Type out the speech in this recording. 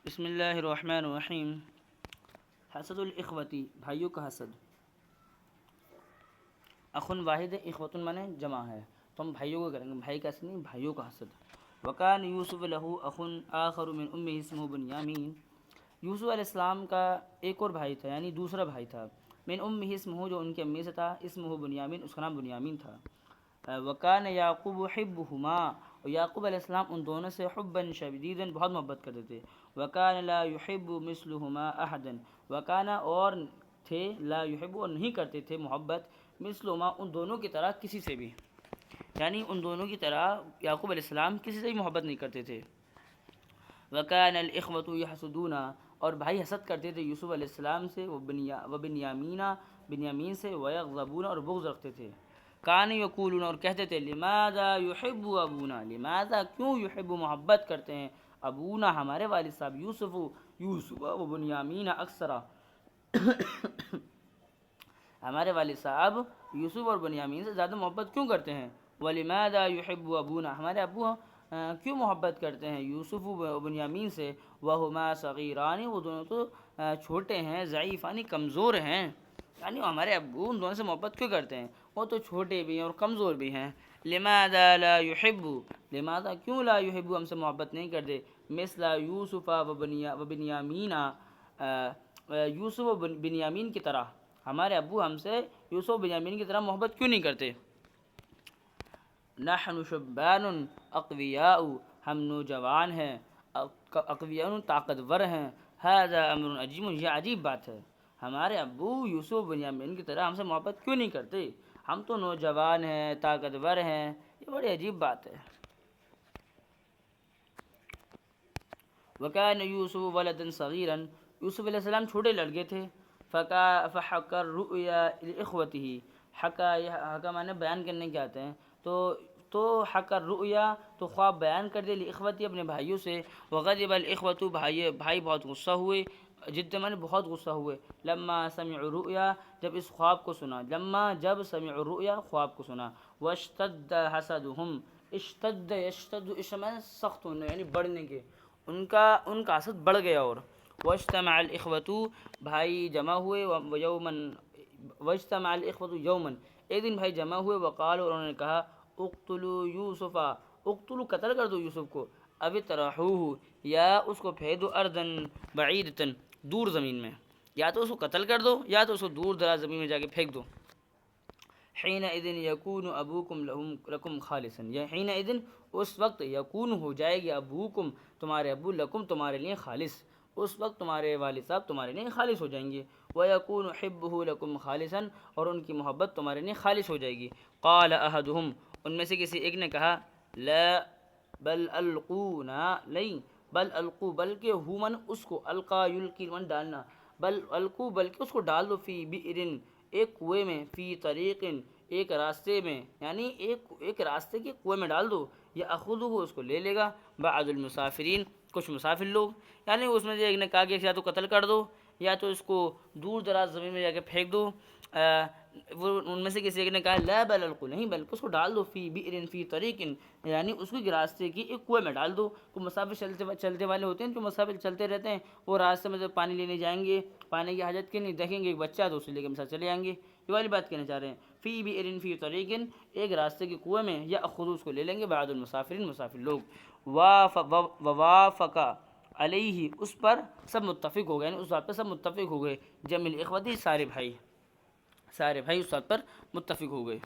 بسم اللہ الرحمن الرحیم۔ حسد الاخوتی، بھائیوں کا حسد۔ اخن واحد اخوتن مانے جمع ہے، تو ہم بھائیوں کو کریں گے، بھائی کا حسد نہیں، بھائیوں کا حسد۔ وکان یوسف لہ اخن آخر من امہ اسمہ بنیامین، یوسف علیہ السلام کا ایک اور بھائی تھا، یعنی دوسرا بھائی تھا، من امہ اسمہ، جو ان کی امی سے تھا، اسمہ بنیامین، اس کا نام بنیامین تھا۔ وکان یعقوب حبہما، اور یعقوب علیہ السلام ان دونوں سے حبا شدیدا، بہت محبت کرتے تھے۔ وکان لا یحب مثلہما احدا، وکان اور تھے، لا یحب اور نہیں کرتے تھے محبت، مثلہما ان دونوں کی طرح کسی سے بھی، یعنی ان دونوں کی طرح یعقوب علیہ السلام کسی سے بھی محبت نہیں کرتے تھے۔ وکان الاخوۃ یحسدون، اور بھائی حسد کرتے تھے یوسف علیہ السلام سے، وبنیامین، بنیامین سے، ویغضبون، اور بغض رکھتے تھے۔ کان یقولون، اور کہتے تھے، لماذا یحب ابونا، لماذا کیوں، یحب محبت کرتے ہیں، ابونا ہمارے والد صاحب، یوسف و بنیامین اکثر، ہمارے والد صاحب یوسف اور بنیامین سے زیادہ محبت کیوں کرتے ہیں۔ ولماذا یحب ابونا، ہمارے ابو کیوں محبت کرتے ہیں یوسف و بنیامین سے، وہما صغیران، وہ دونوں تو چھوٹے ہیں، ضعیفان، کمزور ہیں، یعنی ہمارے ابو ان دونوں سے محبت کیوں کرتے ہیں، وہ تو چھوٹے بھی ہیں اور کمزور بھی ہیں۔ لماذا لا یحب، لماذا کیوں، لا یحب ہم سے محبت نہیں کرتے، مثل یوسف و بنیامین، یوسف و بنیامین کی طرح، ہمارے ابو ہم سے یوسف و بنیامین کی طرح محبت کیوں نہیں کرتے۔ نحن شبان اقویاء، ہم نوجوان ہیں، اقویاء طاقتور ہیں، ھذا امر عجیب، یہ عجیب بات ہے، ہمارے ابو یوسف و بنیامین کی طرح ہم سے محبت کیوں نہیں کرتے، ہم تو نوجوان ہیں، طاقتور ہیں، یہ بڑی عجیب بات ہے۔ وکان یوسف ولدا صغیرا، یوسف علیہ السلام چھوٹے لڑکے تھے، فحکى الرؤیا لاخوته، حکا معنی بیان کرنے کے آتے ہیں، تو حکى الرؤیا، تو خواب بیان کر دے، لاخوته اپنے بھائیوں سے، وغضب الاخوة، بھائی بہت غصہ ہوئے، جد معنی بہت غصہ ہوئے، لما سمعوا الرؤیا، جب اس خواب کو سنا، لما جب سمعوا الرؤیا خواب کو سنا، واشتد حسدهم، اشتد یشتد، اس معنی سخت ہونا، یعنی بڑھنے کے، ان کا حسد بڑھ گیا، اور واجتمع الاخوة، بھائی جمع ہوئے، واجتمع الاخوة یوما، ایک دن بھائی جمع ہوئے، وقالوا، اور انہوں نے کہا، اقتلوا یوسف، اقتلوا قتل کر دو یوسف کو، اب اطرحوہ، یا اس کو پھینک دو، ارضا بعیدتا، دور زمین میں، یا تو اس کو قتل کر دو، یا تو اس کو دور دراز زمین میں جا کے پھینک دو۔ حینئذ یکون ابوکم لکم خالصا، یا حینئذ اس وقت، یکون ہو جائے گی، ابوکم تمہارے ابو، لکم تمہارے لیے، خالص، اس وقت تمہارے والد صاحب تمہارے لیے خالص ہو جائیں گے، وَيَكُونُ حِبُّهُ لَكُمْ خَالِصًا، اور ان کی محبت تمہارے لیے خالص ہو جائے گی۔ قال احدهم، ان میں سے کسی ایک نے کہا، لا بل القونا، نہیں، بل القو، بلکہ ہو من اس کو، القا یلقی من ڈالنا، بل القو، بلکہ اس کو ڈال دو، فی بئر، ایک کنویں میں، فی طریق، ایک راستے میں، یعنی ایک راستے کے کنویں میں ڈال دو، یا اخذہ، اس کو لے لے گا، بعض المسافرین، کچھ مسافر لوگ، یعنی اس میں سے ایک نے کہا کہ یا تو قتل کر دو، یا تو اس کو دور دراز زمین میں جا کے پھینک دو، وہ ان میں سے کسی ایک نے کہا، لا بل القو، نہیں بلکہ اس کو ڈال دو، فی بئر فی طریق، یعنی اس کو راستے کی ایک کنویں میں ڈال دو۔ تو مسافر چلتے والے ہوتے ہیں، جو مسافر چلتے رہتے ہیں، وہ راستے میں جب پانی لینے جائیں گے، پانی کی حاجت کے نہیں، دیکھیں گے ایک بچہ تو اسے لے کے مسافر چلے جائیں گے، یہ والی بات کہنا چاہ رہے ہیں، فی بئر فی طریق، ایک راستے کے کنویں میں، یا اخذو، اس کو لے لیں گے، بعض المسافرین، مسافر لوگ، ووافق علیہ، اس پر سب متفق ہو گئے، یعنی اس بات پر سب متفق ہو گئے، جمع الاخوتی، سارے بھائی اس بات پر متفق ہو گئے۔